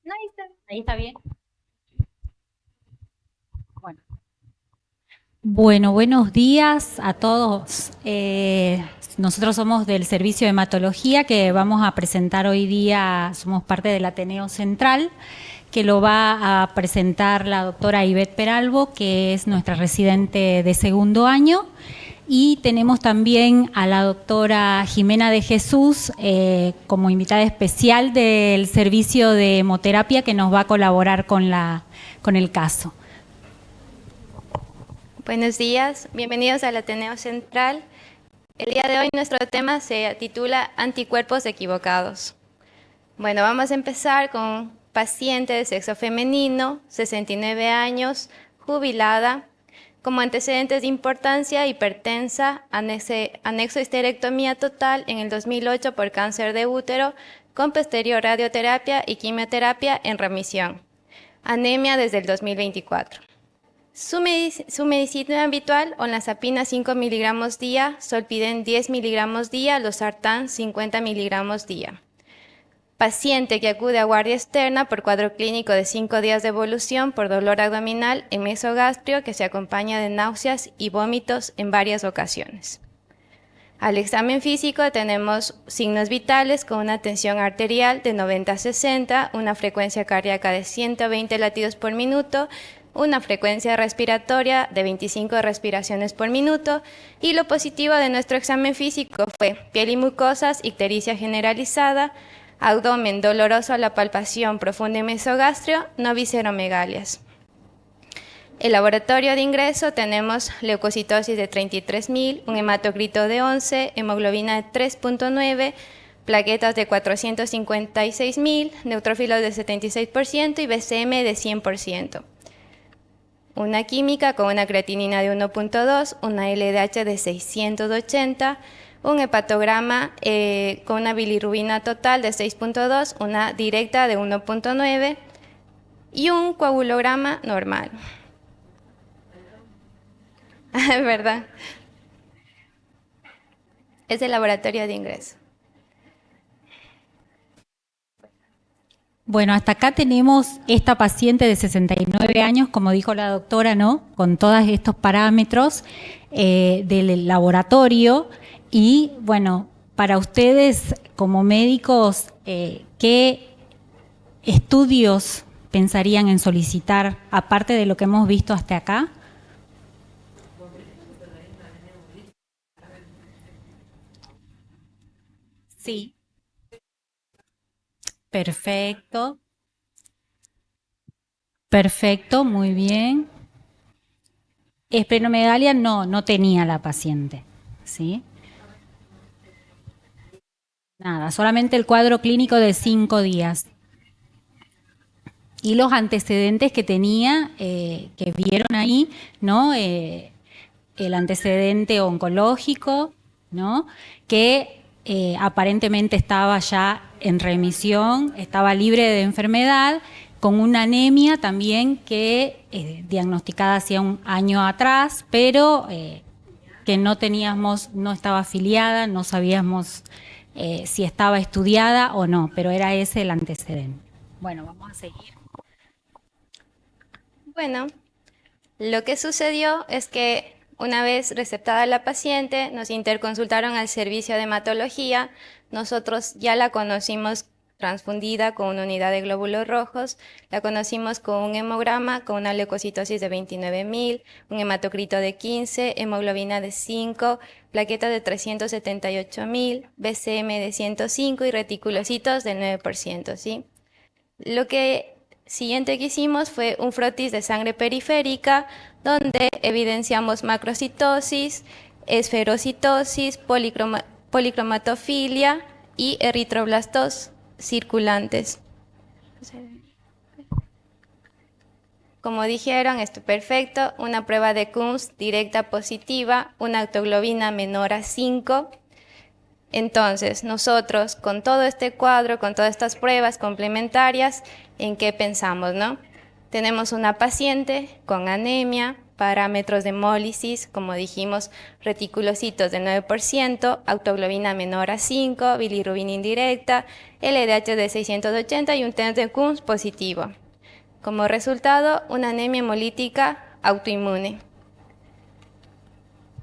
No, ahí está bien. Bueno. Bueno, buenos días a todos. Nosotros somos del Servicio de Hematología que vamos a presentar hoy día, somos parte del Ateneo Central, que lo va a presentar la doctora Ivette Peralbo, que es nuestra residente de segundo año. Y tenemos también a la doctora Jimena de Jesús como invitada especial del Servicio de Hemoterapia que nos va a colaborar con el caso. Buenos días, bienvenidos al Ateneo Central. El día de hoy nuestro tema se titula Anticuerpos equivocados. Bueno, vamos a empezar con un paciente de sexo femenino, 69 años, jubilada, como antecedentes de importancia, hipertensa, anexo histerectomía total en el 2008 por cáncer de útero, con posterior radioterapia y quimioterapia en remisión. Anemia desde el 2024. Su medicina habitual, olanzapina 5 miligramos día, solpiden 10 miligramos día, losartán 50 miligramos día. Paciente que acude a guardia externa por cuadro clínico de 5 días de evolución por dolor abdominal en mesogastrio que se acompaña de náuseas y vómitos en varias ocasiones. Al examen físico tenemos signos vitales con una tensión arterial de 90 a 60, una frecuencia cardíaca de 120 latidos por minuto, una frecuencia respiratoria de 25 respiraciones por minuto, y lo positivo de nuestro examen físico fue piel y mucosas, ictericia generalizada, abdomen doloroso a la palpación profunda y mesogastrio, no visceromegalias. El laboratorio de ingreso tenemos leucocitosis de 33.000, un hematocrito de 11, hemoglobina de 3.9, plaquetas de 456.000, neutrófilos de 76% y BCM de 100%. Una química con una creatinina de 1.2, una LDH de 680, un hepatograma con una bilirrubina total de 6.2, una directa de 1.9 y un coagulograma normal. ¿Verdad? Es el laboratorio de ingreso. Bueno, hasta acá tenemos esta paciente de 69 años, como dijo la doctora, ¿no? Con todos estos parámetros del laboratorio. Y bueno, para ustedes como médicos, ¿qué estudios pensarían en solicitar, aparte de lo que hemos visto hasta acá? Sí. Perfecto. Perfecto, muy bien. Esplenomegalia no tenía la paciente, ¿sí? Nada, solamente el cuadro clínico de 5 días. Y los antecedentes que tenía, que vieron ahí, ¿no? El antecedente oncológico, ¿no? Que aparentemente estaba ya en remisión, estaba libre de enfermedad, con una anemia también que diagnosticada hacía un año atrás, pero que no teníamos, no estaba afiliada, no sabíamos si estaba estudiada o no, pero era ese el antecedente. Bueno, vamos a seguir. Bueno, lo que sucedió es que una vez receptada la paciente, nos interconsultaron al servicio de hematología. Nosotros ya la conocimos transfundida con una unidad de glóbulos rojos, la conocimos con un hemograma, con una leucocitosis de 29.000, un hematocrito de 15, hemoglobina de 5, plaquetas de 378.000, BCM de 105 y reticulocitos del 9%, ¿sí? Lo que siguiente que hicimos fue un frotis de sangre periférica, donde evidenciamos macrocitosis, esferocitosis, policromatofilia y eritroblastos circulantes. Como dijeron, esto perfecto, una prueba de Kunz directa positiva, una autoglobina menor a 5. Entonces, nosotros con todo este cuadro, con todas estas pruebas complementarias, ¿en qué pensamos, no? tenemos una paciente con anemia, parámetros de hemólisis, como dijimos, reticulocitos del 9%, autoglobina menor a 5, bilirrubina indirecta, LDH de 680 y un test de Coombs positivo. Como resultado, una anemia hemolítica autoinmune.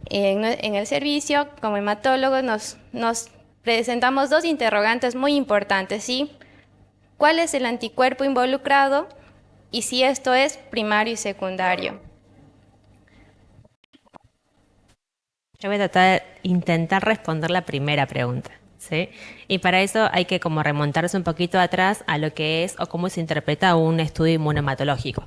En el servicio, como hematólogo, nos presentamos dos interrogantes muy importantes, ¿sí? ¿Cuál es el anticuerpo involucrado? Y si esto es primario y secundario. Yo voy a intentar responder la primera pregunta, ¿sí? Y para eso hay que como remontarse un poquito atrás a lo que es o cómo se interpreta un estudio inmunohematológico.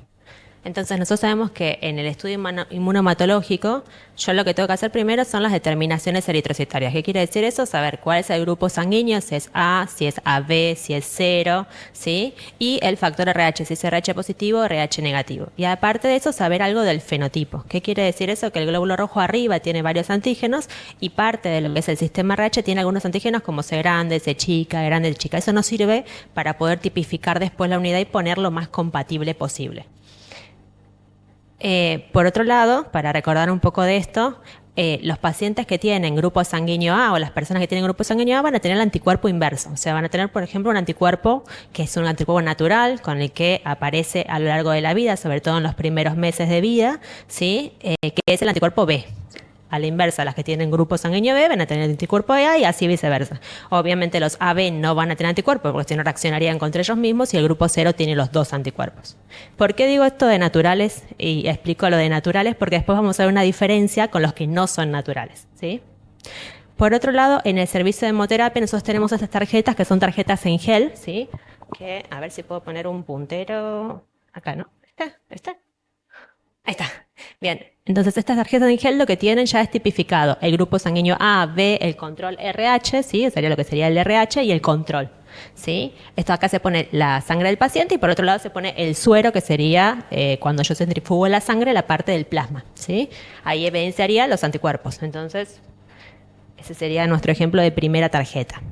Entonces nosotros sabemos que en el estudio inmunohematológico yo lo que tengo que hacer primero son las determinaciones eritrocitarias. ¿Qué quiere decir eso? Saber cuál es el grupo sanguíneo, si es A, si es AB, si es 0, ¿sí? Y el factor RH, si es RH positivo o RH negativo. Y aparte de eso, saber algo del fenotipo. ¿Qué quiere decir eso? Que el glóbulo rojo arriba tiene varios antígenos y parte de lo que es el sistema RH tiene algunos antígenos como C grande, C chica, grande, C chica. Eso nos sirve para poder tipificar después la unidad y poner lo más compatible posible. Por otro lado, para recordar un poco de esto, los pacientes que tienen grupo sanguíneo A o las personas que tienen grupo sanguíneo A van a tener el anticuerpo inverso. O sea, van a tener, por ejemplo, un anticuerpo que es un anticuerpo natural con el que aparece a lo largo de la vida, sobre todo en los primeros meses de vida, ¿sí? Que es el anticuerpo B. A la inversa, las que tienen grupo sanguíneo B van a tener el anticuerpo A y así viceversa. Obviamente los AB no van a tener anticuerpos porque si no reaccionarían contra ellos mismos y el grupo 0 tiene los dos anticuerpos. ¿Por qué digo esto de naturales? Y explico lo de naturales porque después vamos a ver una diferencia con los que no son naturales, ¿sí? Por otro lado, en el servicio de hemoterapia nosotros tenemos estas tarjetas que son tarjetas en gel, ¿sí? Que, a ver si puedo poner un puntero. Acá, ¿no? ¿Está? Ahí está. Bien, entonces estas tarjetas de gel lo que tienen ya es tipificado el grupo sanguíneo A, B, el control RH, ¿sí? Sería lo que sería el RH y el control, ¿sí? Esto acá se pone la sangre del paciente y por otro lado se pone el suero, que sería cuando yo centrifugo la sangre, la parte del plasma, ¿sí? Ahí evidenciaría los anticuerpos. Entonces, ese sería nuestro ejemplo de primera tarjeta.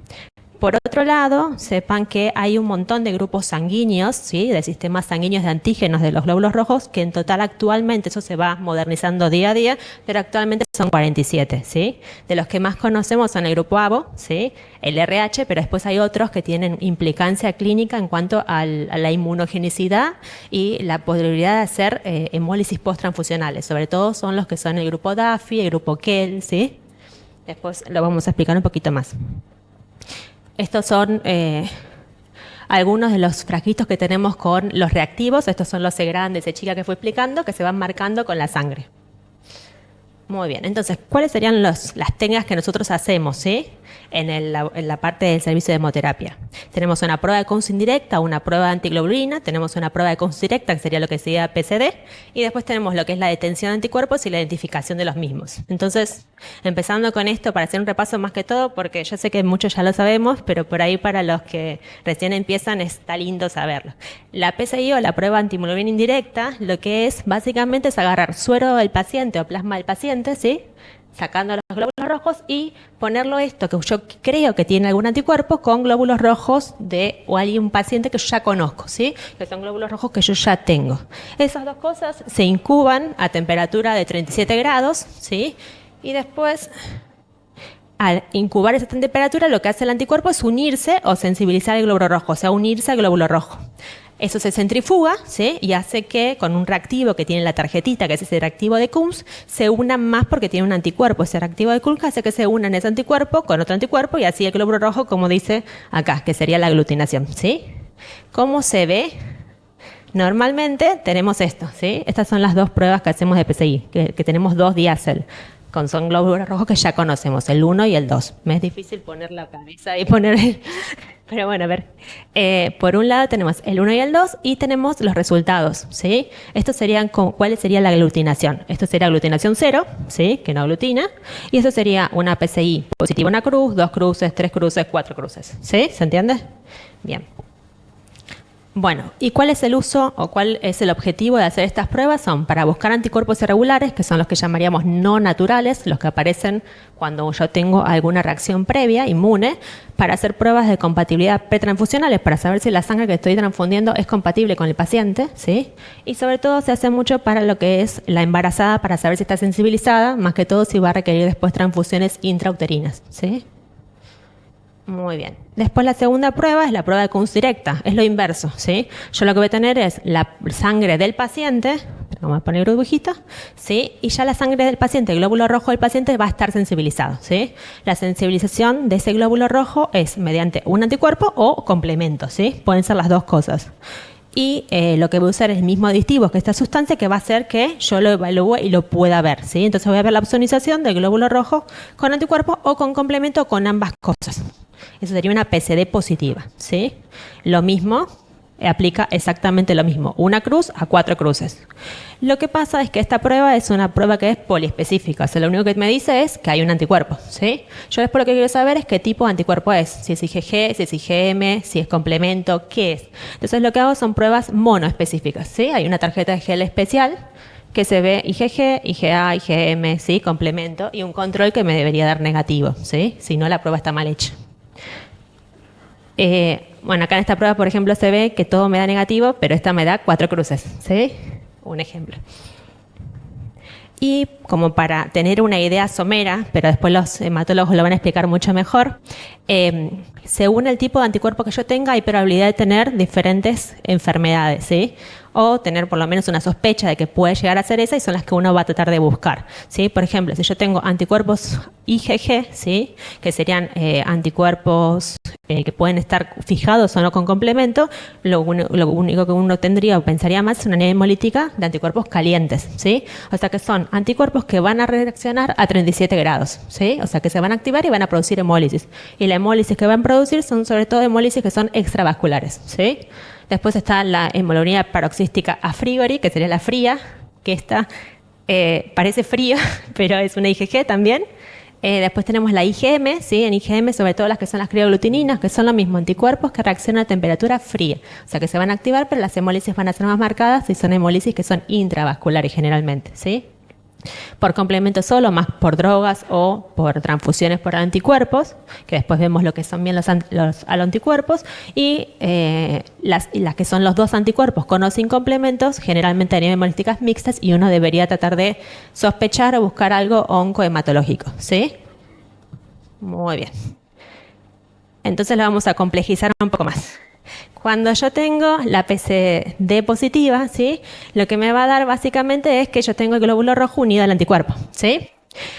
Por otro lado, sepan que hay un montón de grupos sanguíneos, ¿sí? De sistemas sanguíneos de antígenos de los glóbulos rojos, que en total actualmente, eso se va modernizando día a día, pero actualmente son 47, ¿sí? De los que más conocemos son el grupo ABO, ¿sí? El RH, pero después hay otros que tienen implicancia clínica en cuanto a la inmunogenicidad y la posibilidad de hacer hemólisis posttransfusionales. Sobre todo son los que son el grupo DAFI, el grupo KEL, ¿sí? Después lo vamos a explicar un poquito más. Estos son algunos de los frasquitos que tenemos con los reactivos. Estos son los C grandes, C chica que fue explicando, que se van marcando con la sangre. Muy bien, entonces, ¿cuáles serían las técnicas que nosotros hacemos, ¿sí? En la parte del servicio de hemoterapia? Tenemos una prueba de Coombs indirecta, una prueba de antiglobulina, tenemos una prueba de Coombs directa, que sería lo que sería PCD, y después tenemos lo que es la detención de anticuerpos y la identificación de los mismos. Entonces, empezando con esto, para hacer un repaso más que todo, porque yo sé que muchos ya lo sabemos, pero por ahí para los que recién empiezan está lindo saberlo. La PCI o la prueba antiglobulina indirecta, lo que es básicamente es agarrar suero del paciente o plasma del paciente, ¿sí? Sacando los glóbulos rojos y ponerlo esto que yo creo que tiene algún anticuerpo con glóbulos rojos de o algún paciente que yo ya conozco, ¿sí? Que son glóbulos rojos que yo ya tengo. Esas dos cosas se incuban a temperatura de 37 grados, ¿sí? Y después, al incubar esa temperatura, lo que hace el anticuerpo es unirse o sensibilizar el glóbulo rojo, o sea, unirse al glóbulo rojo. Eso se centrifuga, ¿sí? Y hace que con un reactivo que tiene la tarjetita, que es ese reactivo de Coombs, se unan más porque tiene un anticuerpo. Ese reactivo de Coombs hace que se unan ese anticuerpo con otro anticuerpo y así el glóbulo rojo, como dice acá, que sería la aglutinación, ¿sí? ¿Cómo se ve? Normalmente tenemos esto, ¿sí? Estas son las dos pruebas que hacemos de PCI, que tenemos dos diácel. Son glóbulos rojos que ya conocemos, el 1 y el 2. Me es difícil poner la cabeza y poner... Pero bueno, a ver. Por un lado tenemos el 1 y el 2 y tenemos los resultados, ¿sí? Estos serían, ¿cuál sería la aglutinación? Esto sería aglutinación 0, ¿sí? Que no aglutina. Y esto sería una PCI positiva, una cruz, 2 cruces, 3 cruces, 4 cruces, ¿sí? ¿Se entiende? Bien. Bueno, ¿y cuál es el uso o cuál es el objetivo de hacer estas pruebas? Son para buscar anticuerpos irregulares, que son los que llamaríamos no naturales, los que aparecen cuando yo tengo alguna reacción previa, inmune, para hacer pruebas de compatibilidad pretransfusionales, para saber si la sangre que estoy transfundiendo es compatible con el paciente, ¿sí? Y sobre todo se hace mucho para lo que es la embarazada, para saber si está sensibilizada, más que todo si va a requerir después transfusiones intrauterinas, ¿sí? Muy bien. Después la segunda prueba es la prueba de Kunz directa, es lo inverso, ¿sí? Yo lo que voy a tener es la sangre del paciente, vamos a poner burbujita, ¿sí? Y ya la sangre del paciente, el glóbulo rojo del paciente va a estar sensibilizado, ¿sí? La sensibilización de ese glóbulo rojo es mediante un anticuerpo o complemento, ¿sí? Pueden ser las dos cosas. Y lo que voy a usar es el mismo aditivo que esta sustancia que va a hacer que yo lo evalúe y lo pueda ver, ¿sí? Entonces voy a ver la opsonización del glóbulo rojo con anticuerpo o con complemento o con ambas cosas. Eso sería una PCD positiva, ¿sí? Lo mismo, aplica exactamente lo mismo, una cruz a 4 cruces. Lo que pasa es que esta prueba es una prueba que es poliespecífica, o sea, lo único que me dice es que hay un anticuerpo, ¿sí? Yo después lo que quiero saber es qué tipo de anticuerpo es, si es IgG, si es IgM, si es complemento, qué es. Entonces lo que hago son pruebas monoespecíficas, ¿sí? Hay una tarjeta de gel especial que se ve IgG, IgA, IgM, ¿sí? Complemento, y un control que me debería dar negativo, ¿sí? Si no, la prueba está mal hecha. Bueno, acá en esta prueba, por ejemplo, se ve que todo me da negativo, pero esta me da 4 cruces, ¿sí? Un ejemplo. Y como para tener una idea somera, pero después los hematólogos lo van a explicar mucho mejor, según el tipo de anticuerpo que yo tenga, hay probabilidad de tener diferentes enfermedades, ¿sí? O tener por lo menos una sospecha de que puede llegar a ser esa y son las que uno va a tratar de buscar, ¿sí? Por ejemplo, si yo tengo anticuerpos IgG, ¿sí? Que serían anticuerpos que pueden estar fijados o no con complemento, lo único que uno tendría o pensaría más es una anemia hemolítica de anticuerpos calientes, ¿sí? O sea que son anticuerpos que van a reaccionar a 37 grados, ¿sí? O sea que se van a activar y van a producir hemólisis. Y la hemólisis que van a producir son sobre todo hemólisis que son extravasculares, ¿sí? Después está la hemoglobina paroxística a frigori, que sería la fría, que esta parece fría, pero es una IgG también. Después tenemos la IgM, ¿sí? En IgM sobre todo las que son las crioglutininas, que son los mismos anticuerpos que reaccionan a temperatura fría. O sea que se van a activar, pero las hemólisis van a ser más marcadas y son hemólisis que son intravasculares generalmente, ¿sí? Por complemento solo, más por drogas o por transfusiones por anticuerpos, que después vemos lo que son bien los anticuerpos, y las que son los dos anticuerpos con o sin complementos, generalmente anemia hemolíticas mixtas, y uno debería tratar de sospechar o buscar algo oncohematológico, ¿sí? Muy bien. Entonces lo vamos a complejizar un poco más. Cuando yo tengo la PCD positiva, ¿sí? Lo que me va a dar básicamente es que yo tengo el glóbulo rojo unido al anticuerpo, ¿sí?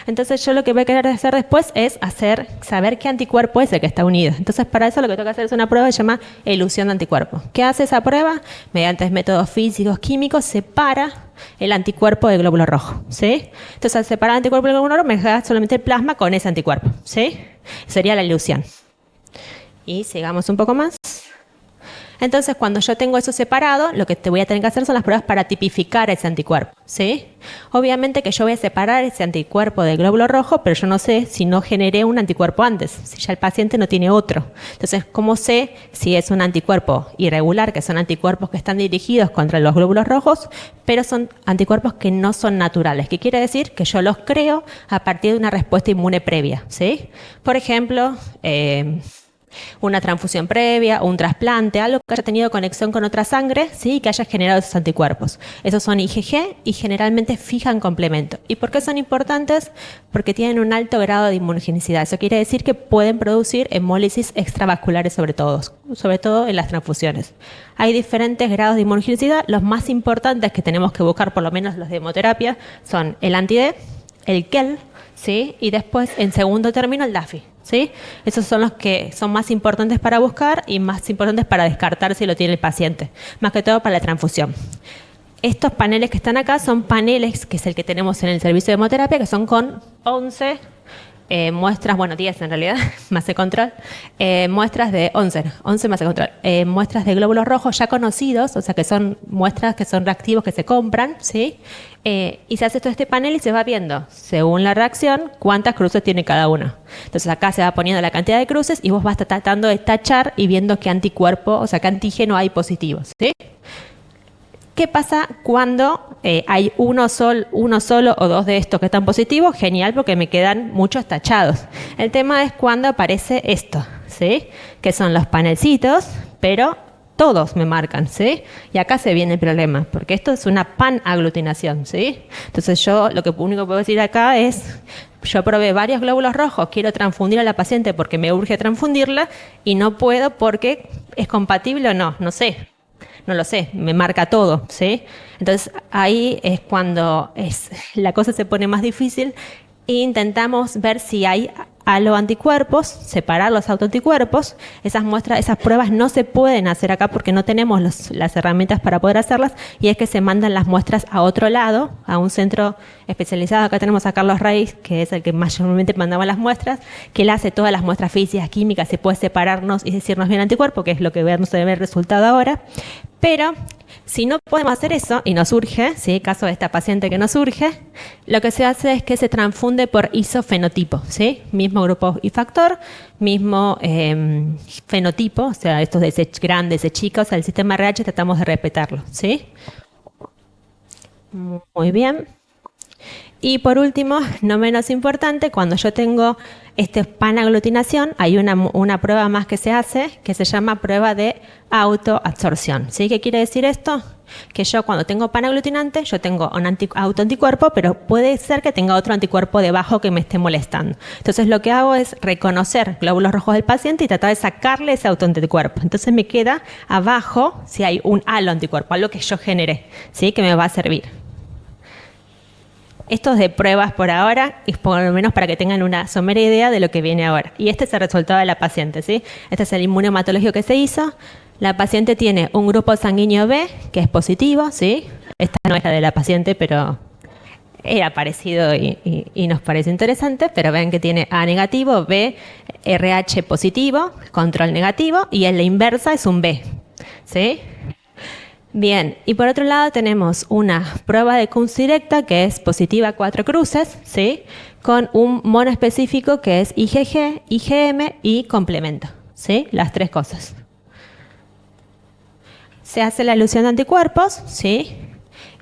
Entonces yo lo que voy a querer hacer después es saber qué anticuerpo es el que está unido. Entonces para eso lo que tengo que hacer es una prueba que se llama elusión de anticuerpo. ¿Qué hace esa prueba? Mediante métodos físicos, químicos, separa el anticuerpo del glóbulo rojo, ¿sí? Entonces al separar el anticuerpo del glóbulo rojo me deja solamente el plasma con ese anticuerpo, ¿sí? Sería la elusión. Y sigamos un poco más. Entonces, cuando yo tengo eso separado, lo que te voy a tener que hacer son las pruebas para tipificar ese anticuerpo, ¿sí? Obviamente que yo voy a separar ese anticuerpo del glóbulo rojo, pero yo no sé si no generé un anticuerpo antes, si ya el paciente no tiene otro. Entonces, ¿cómo sé si es un anticuerpo irregular, que son anticuerpos que están dirigidos contra los glóbulos rojos, pero son anticuerpos que no son naturales? ¿Qué quiere decir? Que yo los creo a partir de una respuesta inmune previa, ¿sí? Por ejemplo, una transfusión previa, un trasplante, algo que haya tenido conexión con otra sangre, ¿sí? Que haya generado esos anticuerpos. Esos son IgG y generalmente fijan complemento. ¿Y por qué son importantes? Porque tienen un alto grado de inmunogenicidad. Eso quiere decir que pueden producir hemólisis extravasculares sobre todo en las transfusiones. Hay diferentes grados de inmunogenicidad. Los más importantes que tenemos que buscar, por lo menos los de hemoterapia, son el anti-D, el KEL, ¿sí? Y después, en segundo término, el DAFI, ¿sí? Esos son los que son más importantes para buscar y más importantes para descartar si lo tiene el paciente, más que todo para la transfusión. Estos paneles que están acá son paneles, que es el que tenemos en el servicio de hemoterapia, que son con 11 muestras, bueno, 10 en realidad, más el control, muestras de 11 más el control, muestras de glóbulos rojos ya conocidos, o sea que son muestras que son reactivos que se compran, ¿sí? Y se hace todo este panel y se va viendo, según la reacción, cuántas cruces tiene cada uno. Entonces acá se va poniendo la cantidad de cruces y vos vas tratando de tachar y viendo qué anticuerpo, o sea, qué antígeno hay positivos, ¿sí? ¿Qué pasa cuando hay uno solo o dos de estos que están positivos? Genial, porque me quedan muchos tachados. El tema es cuando aparece esto, ¿sí? Que son los panelcitos, pero todos me marcan, ¿sí? Y acá se viene el problema, porque esto es una panaglutinación, ¿sí? Entonces yo lo único que puedo decir acá es, yo probé varios glóbulos rojos, quiero transfundir a la paciente porque me urge transfundirla y no puedo porque es compatible o no, no sé. No lo sé, me marca todo, ¿sí? Entonces ahí es cuando la cosa se pone más difícil e intentamos ver si hay aloanticuerpos, separar los autoanticuerpos. Esas muestras, esas pruebas no se pueden hacer acá porque no tenemos las herramientas para poder hacerlas, y es que se mandan las muestras a otro lado, a un centro especializado. Acá tenemos a Carlos Reis, que es el que mayormente mandaba las muestras, que él hace todas las muestras físicas, químicas, se puede separarnos y decirnos bien anticuerpo, que es lo que vamos a ver el resultado ahora. Pero si no podemos hacer eso y nos urge, ¿sí? Caso de esta paciente que nos urge, lo que se hace es que se transfunde por isofenotipo, ¿sí? Mismo grupo y factor, mismo fenotipo, o sea, estos de C grande, C chica, o sea, el sistema RH tratamos de respetarlo, ¿sí? Muy bien. Y por último, no menos importante, cuando yo tengo panaglutinación, hay una prueba más que se hace, que se llama prueba de autoabsorción. ¿Sí? ¿Qué quiere decir esto? Que yo cuando tengo panaglutinante, yo tengo un autoanticuerpo, pero puede ser que tenga otro anticuerpo debajo que me esté molestando. Entonces lo que hago es reconocer glóbulos rojos del paciente y tratar de sacarle ese autoanticuerpo. Entonces me queda abajo si hay un aloanticuerpo, algo que yo generé, ¿sí? Que me va a servir. Esto es de pruebas por ahora, y por lo menos para que tengan una somera idea de lo que viene ahora. Y este es el resultado de la paciente, ¿sí? Este es el inmunohematológico que se hizo. La paciente tiene un grupo sanguíneo B, que es positivo, ¿sí? Esta no es la de la paciente, pero era parecido y nos parece interesante. Pero ven que tiene A negativo, B, RH positivo, control negativo, y en la inversa es un B, ¿sí? Bien, y por otro lado tenemos una prueba de Kunz directa que es positiva a 4 cruces, ¿sí? Con un monoespecífico que es IgG, IgM y complemento, ¿sí? Las tres cosas. Se hace la elución de anticuerpos, ¿sí?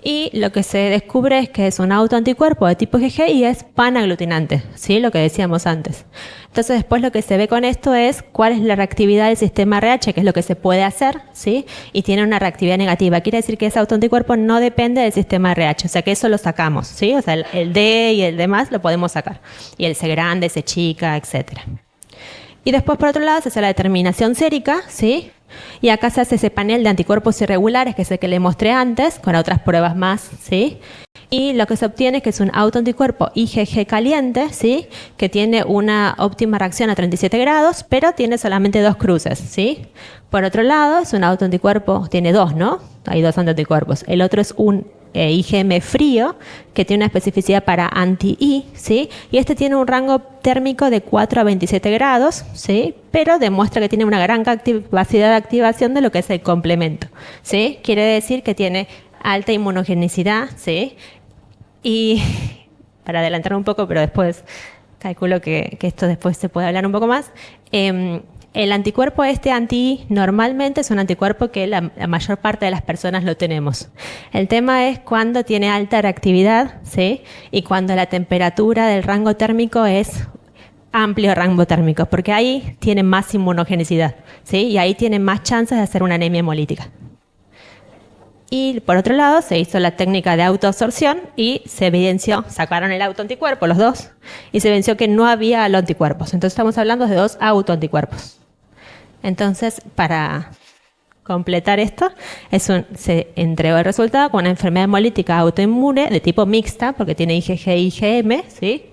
Y lo que se descubre es que es un autoanticuerpo de tipo IgG y es panaglutinante, ¿sí? Lo que decíamos antes. Entonces después lo que se ve con esto es cuál es la reactividad del sistema RH, que es lo que se puede hacer, ¿sí? Y tiene una reactividad negativa. Quiere decir que ese autoanticuerpo no depende del sistema RH, o sea que eso lo sacamos, ¿sí? O sea, el D y el demás lo podemos sacar. Y el C grande, C chica, etcétera. Y después, por otro lado, se hace la determinación sérica, ¿sí? Y acá se hace ese panel de anticuerpos irregulares, que es el que le mostré antes, con otras pruebas más, ¿sí? Y lo que se obtiene es que es un autoanticuerpo IgG caliente, ¿sí? Que tiene una óptima reacción a 37 grados, pero tiene solamente 2 cruces, ¿sí? Por otro lado, es un autoanticuerpo, tiene 2, ¿no? Hay 2 anticuerpos. El otro es un IgM frío, que tiene una especificidad para anti-I, ¿sí? Y este tiene un rango térmico de 4 a 27 grados, ¿sí? Pero demuestra que tiene una gran capacidad de activación de lo que es el complemento, ¿sí? Quiere decir que tiene alta inmunogenicidad, ¿sí? Y para adelantar un poco, pero después calculo que esto después se puede hablar un poco más. El anticuerpo anti-I normalmente es un anticuerpo que la mayor parte de las personas lo tenemos. El tema es cuando tiene alta reactividad, ¿sí? Y cuando la temperatura del rango térmico es amplio rango térmico, porque ahí tiene más inmunogenicidad, ¿sí? Y ahí tiene más chances de hacer una anemia hemolítica. Y por otro lado se hizo la técnica de autoabsorción y se evidenció, sacaron el autoanticuerpo, los dos, y se evidenció que no había aloanticuerpos. Entonces estamos hablando de 2 autoanticuerpos. Entonces, para completar esto, se entregó el resultado con una enfermedad hemolítica autoinmune de tipo mixta, porque tiene IgG e IgM, ¿sí?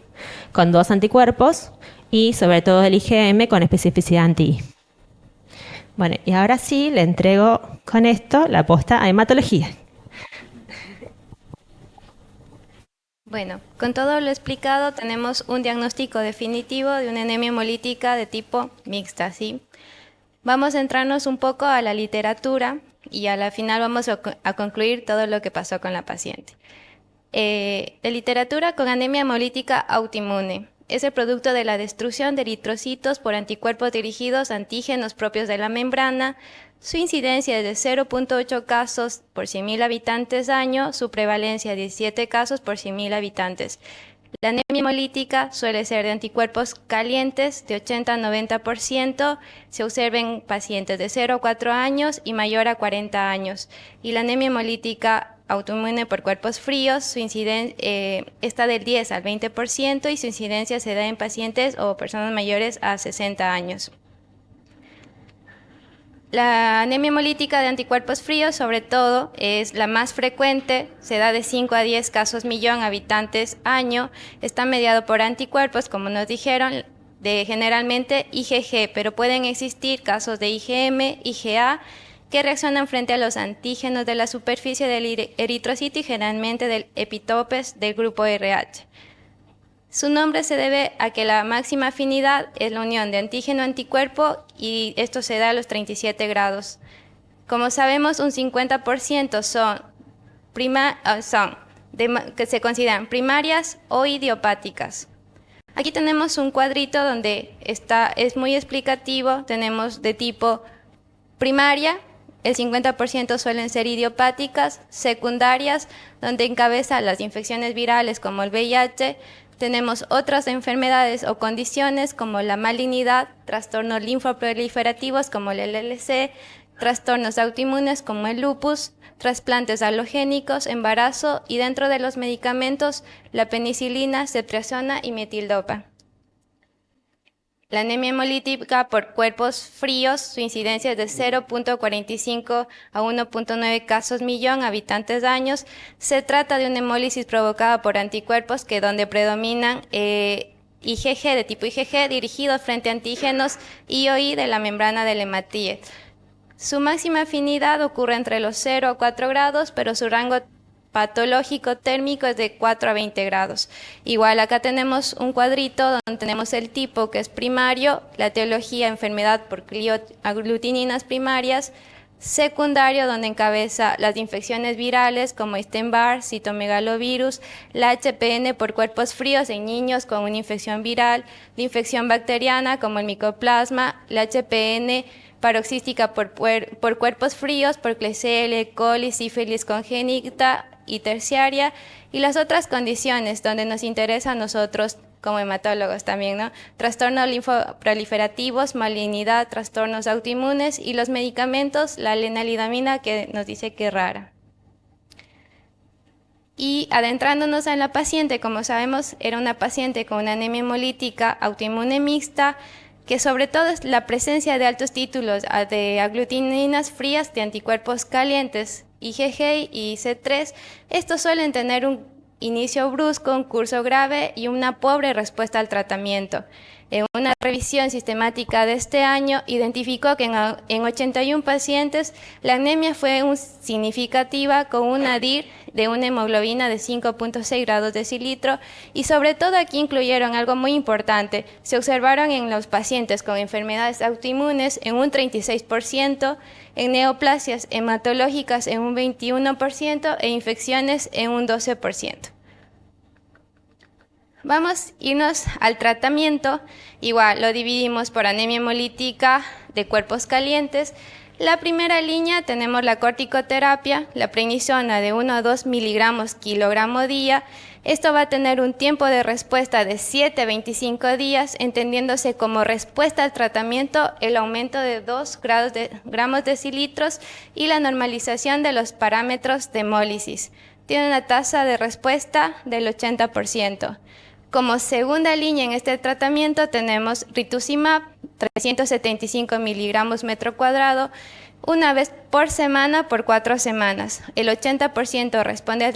Con 2 anticuerpos y sobre todo el IgM con especificidad anti-I. Bueno, y ahora sí le entrego con esto la posta a hematología. Bueno, con todo lo explicado tenemos un diagnóstico definitivo de una anemia hemolítica de tipo mixta, ¿sí? Vamos a centrarnos un poco a la literatura y a la final vamos a concluir todo lo que pasó con la paciente. La literatura con anemia hemolítica autoinmune es el producto de la destrucción de eritrocitos por anticuerpos dirigidos a antígenos propios de la membrana. Su incidencia es de 0.8 casos por 100.000 habitantes año, su prevalencia 17 casos por 100.000 habitantes. La anemia hemolítica suele ser de anticuerpos calientes de 80 a 90%, se observa en pacientes de 0 a 4 años y mayor a 40 años. Y la anemia hemolítica autoinmune por cuerpos fríos, su incidencia está del 10 al 20% y su incidencia se da en pacientes o personas mayores a 60 años. La anemia hemolítica de anticuerpos fríos, sobre todo, es la más frecuente, se da de 5 a 10 casos millón habitantes año, está mediado por anticuerpos, como nos dijeron, de generalmente IgG, pero pueden existir casos de IgM, IgA, que reaccionan frente a los antígenos de la superficie del eritrocito y generalmente del epitopes del grupo RH. Su nombre se debe a que la máxima afinidad es la unión de antígeno-anticuerpo y esto se da a los 37 grados. Como sabemos, un 50% que se consideran primarias o idiopáticas. Aquí tenemos un cuadrito donde es muy explicativo, tenemos de tipo primaria, el 50% suelen ser idiopáticas, secundarias, donde encabeza las infecciones virales como el VIH. Tenemos otras enfermedades o condiciones como la malignidad, trastornos linfoproliferativos como el LLC, trastornos autoinmunes como el lupus, trasplantes halogénicos, embarazo y dentro de los medicamentos la penicilina, ceftriaxona y metildopa. La anemia hemolítica por cuerpos fríos, su incidencia es de 0.45 a 1.9 casos millón habitantes años. Se trata de una hemólisis provocada por anticuerpos donde predominan IgG de tipo IgG dirigidos frente a antígenos IgI de la membrana del hematíe. Su máxima afinidad ocurre entre los 0 a 4 grados, pero su rango patológico térmico es de 4 a 20 grados. Igual acá tenemos un cuadrito donde tenemos el tipo que es primario, la etiología enfermedad por aglutininas primarias, secundario donde encabeza las infecciones virales como Epstein-Barr, citomegalovirus, la HPN por cuerpos fríos en niños con una infección viral, la infección bacteriana como el micoplasma, la HPN paroxística por cuerpos fríos, por Klebsiella, E. coli, sífilis congénita y terciaria, y las otras condiciones donde nos interesa a nosotros como hematólogos también, ¿no? Trastornos linfoproliferativos, malignidad, trastornos autoinmunes y los medicamentos, la lenalidomida que nos dice que es rara. Y adentrándonos en la paciente, como sabemos, era una paciente con una anemia hemolítica autoinmune mixta, que sobre todo es la presencia de altos títulos de aglutininas frías de anticuerpos calientes, IgG y C3. Estos suelen tener un inicio brusco, un curso grave y una pobre respuesta al tratamiento. En una revisión sistemática de este año identificó que en 81 pacientes la anemia fue significativa con una DIR de una hemoglobina de 5.6 grados decilitro y sobre todo aquí incluyeron algo muy importante. Se observaron en los pacientes con enfermedades autoinmunes en un 36%, en neoplasias hematológicas en un 21% e infecciones en un 12%. Vamos a irnos al tratamiento, igual lo dividimos por anemia hemolítica de cuerpos calientes. La primera línea tenemos la corticoterapia, la prednisona de 1 a 2 miligramos kilogramo día. Esto va a tener un tiempo de respuesta de 7 a 25 días, entendiéndose como respuesta al tratamiento el aumento de 2 gramos decilitros y la normalización de los parámetros de hemólisis. Tiene una tasa de respuesta del 80%. Como segunda línea en este tratamiento tenemos rituximab, 375 miligramos metro cuadrado, una vez por semana por 4 semanas. El 80% responde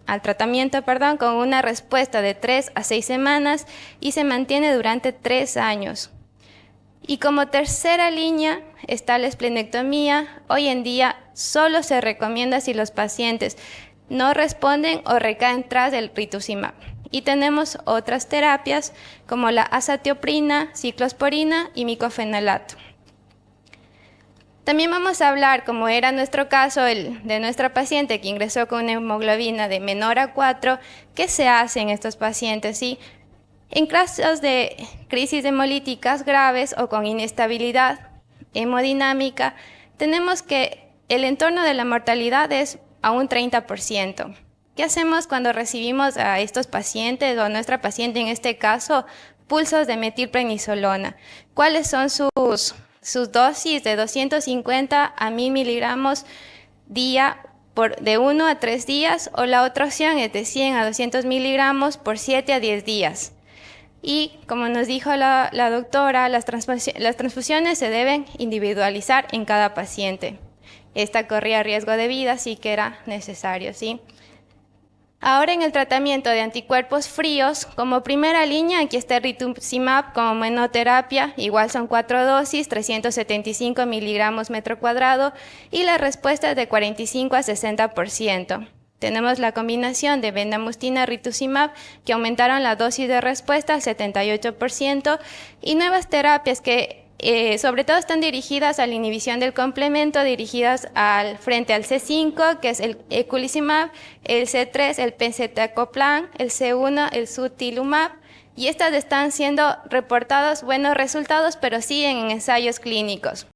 al tratamiento con una respuesta de 3 a 6 semanas y se mantiene durante 3 años. Y como tercera línea está la esplenectomía. Hoy en día solo se recomienda si los pacientes no responden o recaen tras el rituximab. Y tenemos otras terapias como la azatioprina, ciclosporina y micofenolato. También vamos a hablar, como era nuestro caso, de nuestra paciente que ingresó con una hemoglobina de menor a 4, ¿qué se hace en estos pacientes? ¿Sí? En casos de crisis hemolíticas graves o con inestabilidad hemodinámica, tenemos que el entorno de la mortalidad es a un 30%. ¿Qué hacemos cuando recibimos a estos pacientes o a nuestra paciente en este caso pulsos de metilprednisolona? ¿Cuáles son sus dosis? De 250 a 1000 miligramos día de 1 a 3 días, o la otra opción es de 100 a 200 miligramos por 7 a 10 días. Y como nos dijo la doctora, las transfusiones se deben individualizar en cada paciente. Esta corría riesgo de vida, así que era necesario, ¿sí? Ahora en el tratamiento de anticuerpos fríos, como primera línea, aquí está el rituximab como monoterapia, igual son 4 dosis, 375 miligramos metro cuadrado, y la respuesta es de 45 a 60%. Tenemos la combinación de bendamustina rituximab, que aumentaron la dosis de respuesta al 78%, y nuevas terapias que sobre todo están dirigidas a la inhibición del complemento, dirigidas frente al C5, que es el eculizumab, el C3, el pegcetacoplan, el C1, el sutilumab, y estas están siendo reportados buenos resultados, pero siguen en ensayos clínicos.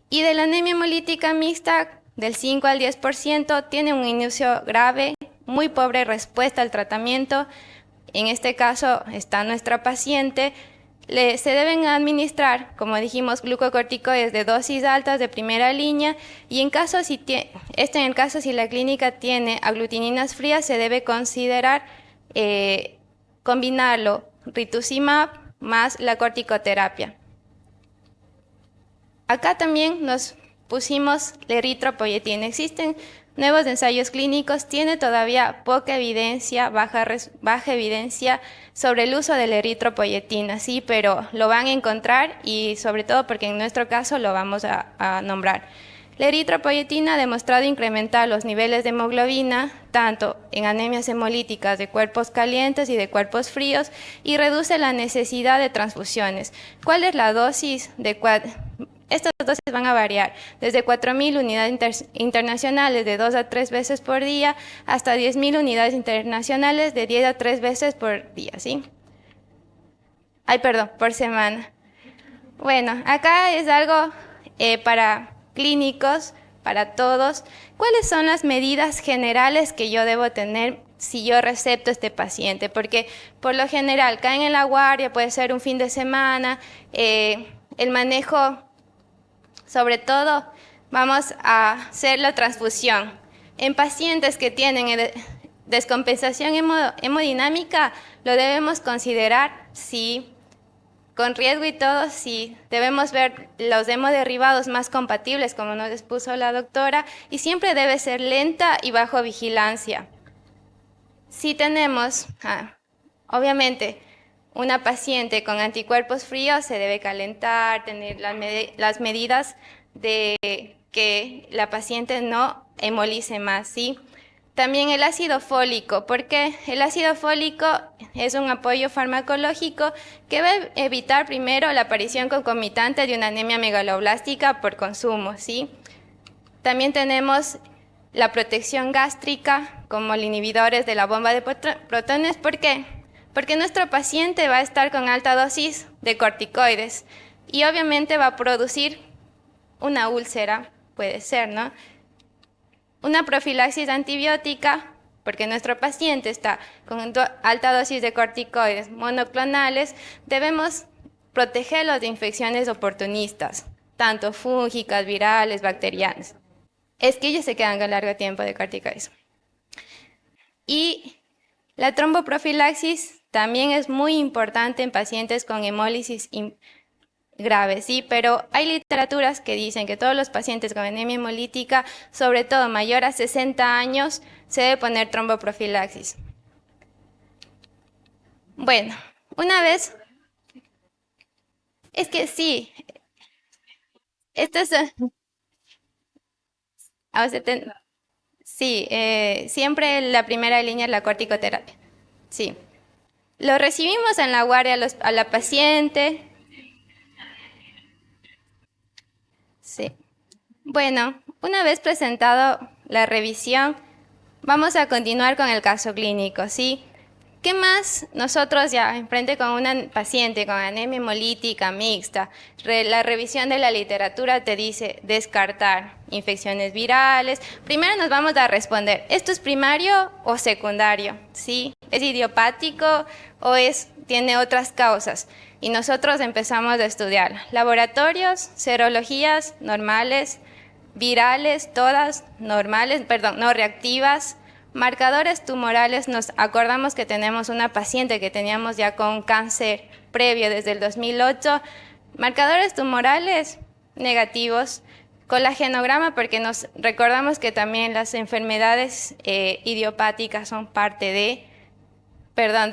Y de la anemia hemolítica mixta, del 5 al 10%, tiene un inicio grave, muy pobre respuesta al tratamiento. En este caso está nuestra paciente. Se deben administrar, como dijimos, glucocorticoides de dosis altas de primera línea, y en el caso si la clínica tiene aglutininas frías, se debe considerar combinarlo rituximab más la corticoterapia. Acá también nos pusimos la eritropoyetina. Existen nuevos ensayos clínicos, tiene todavía poca evidencia, baja evidencia sobre el uso de la eritropoyetina, sí, pero lo van a encontrar, y sobre todo porque en nuestro caso lo vamos a nombrar. La eritropoyetina ha demostrado incrementar los niveles de hemoglobina, tanto en anemias hemolíticas de cuerpos calientes y de cuerpos fríos, y reduce la necesidad de transfusiones. ¿Cuál es la dosis Estas dosis van a variar desde 4.000 unidades internacionales de 2 a 3 veces por día hasta 10.000 unidades internacionales de 10 a 3 veces por día, ¿sí? Por semana. Bueno, acá es algo para clínicos, para todos. ¿Cuáles son las medidas generales que yo debo tener si yo recepto a este paciente? Porque por lo general caen en la guardia, puede ser un fin de semana, el manejo. Sobre todo, vamos a hacer la transfusión. En pacientes que tienen descompensación hemodinámica, lo debemos considerar, sí, con riesgo y todo, sí. Debemos ver los hemoderivados más compatibles, como nos expuso la doctora, y siempre debe ser lenta y bajo vigilancia. Si tenemos, obviamente, una paciente con anticuerpos fríos, se debe calentar, tener las medidas de que la paciente no hemolice más, ¿sí? También el ácido fólico, porque el ácido fólico es un apoyo farmacológico que va a evitar primero la aparición concomitante de una anemia megaloblástica por consumo, ¿sí? También tenemos la protección gástrica, como los inhibidores de la bomba de protones. ¿Por qué? Porque nuestro paciente va a estar con alta dosis de corticoides y obviamente va a producir una úlcera, puede ser, ¿no? Una profilaxis antibiótica, porque nuestro paciente está con alta dosis de corticoides monoclonales, debemos protegerlos de infecciones oportunistas, tanto fúngicas, virales, bacterianas. Es que ellos se quedan con largo tiempo de corticoides. Y la tromboprofilaxis también es muy importante en pacientes con hemólisis grave, sí, pero hay literaturas que dicen que todos los pacientes con anemia hemolítica, sobre todo mayor a 60 años, se debe poner tromboprofilaxis. Bueno, una vez, es que sí, esto es, Sí, siempre la primera línea es la corticoterapia. Sí. Lo recibimos en la guardia a la paciente. Sí. Bueno, una vez presentado la revisión, vamos a continuar con el caso clínico, ¿sí? ¿Qué más nosotros ya enfrente con una paciente con anemia hemolítica mixta? La revisión de la literatura te dice descartar infecciones virales. Primero nos vamos a responder, ¿esto es primario o secundario? ¿Sí? ¿Es idiopático o tiene otras causas? Y nosotros empezamos a estudiar laboratorios, serologías normales, virales, todas normales, perdón, no reactivas. Marcadores tumorales, nos acordamos que tenemos una paciente que teníamos ya con cáncer previo desde el 2008. Marcadores tumorales negativos. Colagenograma, porque nos recordamos que también las enfermedades idiopáticas son parte de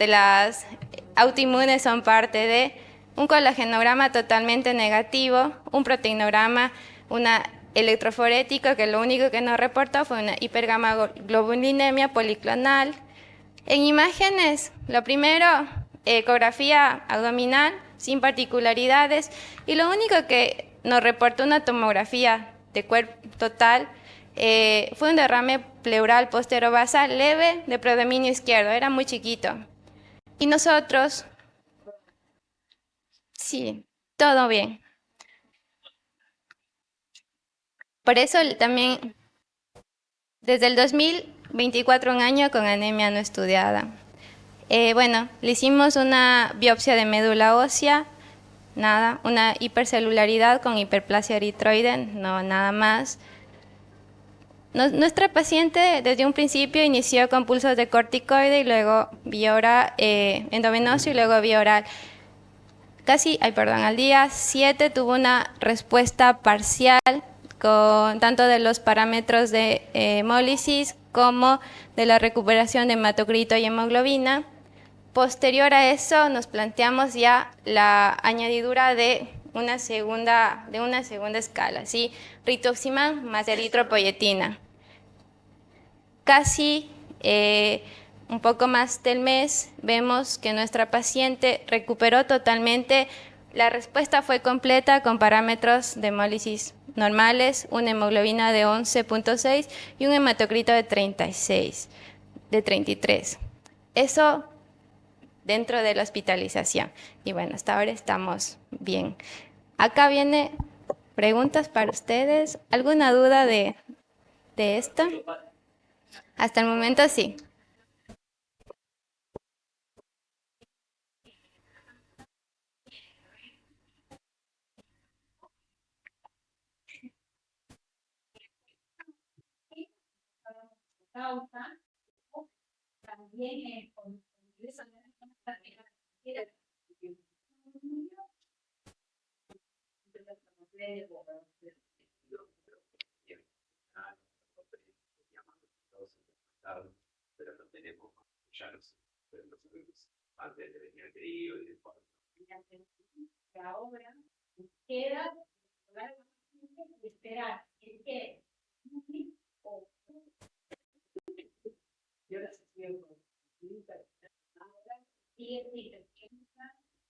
las autoinmunes son parte de. Un colagenograma totalmente negativo, un proteinograma, una electroforético, que lo único que nos reportó fue una hipergamaglobulinemia policlonal. En imágenes, lo primero, ecografía abdominal, sin particularidades, y lo único que nos reportó una tomografía de cuerpo total fue un derrame pleural posterobasal leve de predominio izquierdo, era muy chiquito. Y nosotros, sí, todo bien. Por eso también, desde el 2024, un año con anemia no estudiada. Bueno, le hicimos una biopsia de médula ósea, nada, una hipercelularidad con hiperplasia eritroide, no, nada más. Nuestra paciente desde un principio inició con pulsos de corticoide y luego vía oral, endovenoso y luego vía oral. Al día 7 tuvo una respuesta parcial con tanto de los parámetros de hemólisis como de la recuperación de hematocrito y hemoglobina. Posterior a eso nos planteamos ya la añadidura de una segunda escala, ¿sí? Rituximab más eritropoyetina. Casi un poco más del mes vemos que nuestra paciente recuperó totalmente. La respuesta fue completa con parámetros de hemólisis normales, una hemoglobina de 11.6 y un hematocrito de 33. Eso dentro de la hospitalización. Y bueno, hasta ahora estamos bien. Acá viene preguntas para ustedes. ¿Alguna duda de esto? Hasta el momento sí.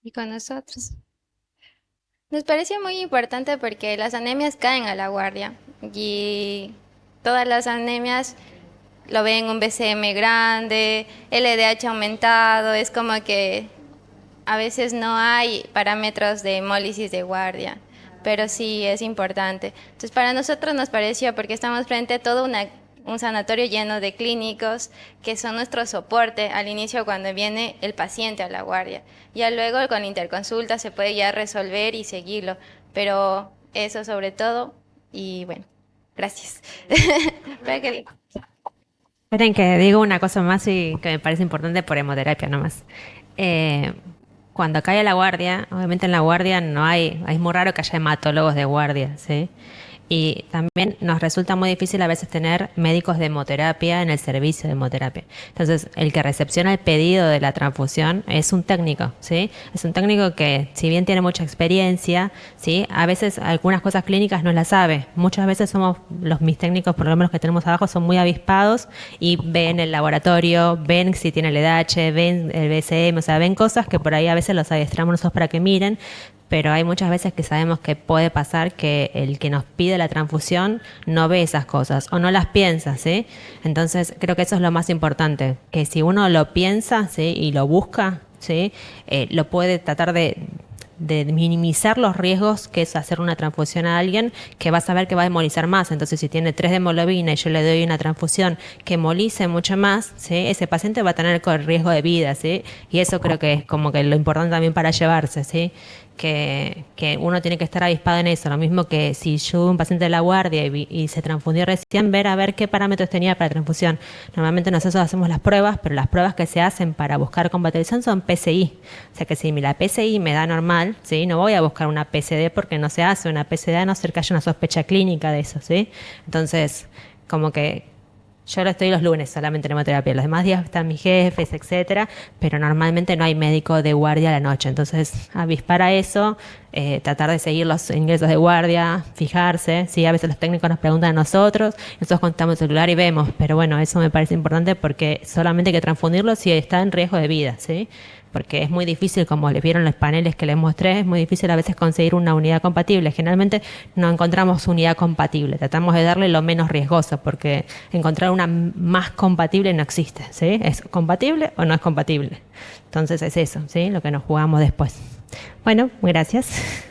Y con nosotros. Nos pareció muy importante porque las anemias caen a la guardia y todas las anemias lo ven un BCM grande, LDH aumentado, es como que a veces no hay parámetros de hemólisis de guardia, pero sí es importante. Entonces para nosotros nos pareció, porque estamos frente a todo un sanatorio lleno de clínicos que son nuestro soporte al inicio cuando viene el paciente a la guardia. Ya luego con interconsulta se puede ya resolver y seguirlo, pero eso sobre todo y bueno, gracias. Espera que diga. Esperen que digo una cosa más y que me parece importante por hemoterapia nomás. Cuando cae la guardia, obviamente en la guardia no hay, es muy raro que haya hematólogos de guardia, ¿sí? Y también nos resulta muy difícil a veces tener médicos de hemoterapia en el servicio de hemoterapia. Entonces, el que recepciona el pedido de la transfusión es un técnico, ¿sí? Es un técnico que, si bien tiene mucha experiencia, ¿sí? A veces algunas cosas clínicas no las sabe. Muchas veces mis técnicos, por lo menos que tenemos abajo, son muy avispados y ven el laboratorio, ven si tiene el EDH, ven el BCM, o sea, ven cosas que por ahí a veces los adiestramos nosotros para que miren, pero hay muchas veces que sabemos que puede pasar que el que nos pide la transfusión no ve esas cosas o no las piensa, ¿sí? Entonces creo que eso es lo más importante, que si uno lo piensa, ¿sí? Y lo busca, ¿sí? Lo puede tratar de minimizar los riesgos que es hacer una transfusión a alguien que va a saber que va a hemolizar más. Entonces, si tiene 3 de hemoglobina y yo le doy una transfusión que hemolice mucho más, ¿sí? Ese paciente va a tener riesgo de vida, ¿sí? Y eso creo que es como que lo importante también para llevarse, ¿sí? Que uno tiene que estar avispado en eso. Lo mismo que si yo un paciente de la guardia y se transfundió recién, ver a ver qué parámetros tenía para transfusión. Normalmente nosotros hacemos las pruebas, pero las pruebas que se hacen para buscar compatibilización son PCI. O sea que si la PCI me da normal, ¿sí? No voy a buscar una PCD porque no se hace una PCD a no ser que haya una sospecha clínica de eso, ¿sí? Entonces, como que yo lo estoy los lunes solamente en hemoterapia, los demás días están mis jefes, etcétera, pero normalmente no hay médico de guardia a la noche. Entonces, avispar a eso, tratar de seguir los ingresos de guardia, fijarse, sí, a veces los técnicos nos preguntan a nosotros contamos el celular y vemos, pero bueno, eso me parece importante porque solamente hay que transfundirlo si está en riesgo de vida, ¿sí? Porque es muy difícil, como les vieron los paneles que les mostré, es muy difícil a veces conseguir una unidad compatible. Generalmente no encontramos unidad compatible, tratamos de darle lo menos riesgoso, porque encontrar una más compatible no existe, ¿sí? ¿Es compatible o no es compatible? Entonces es eso, ¿sí? Lo que nos jugamos después. Bueno, gracias.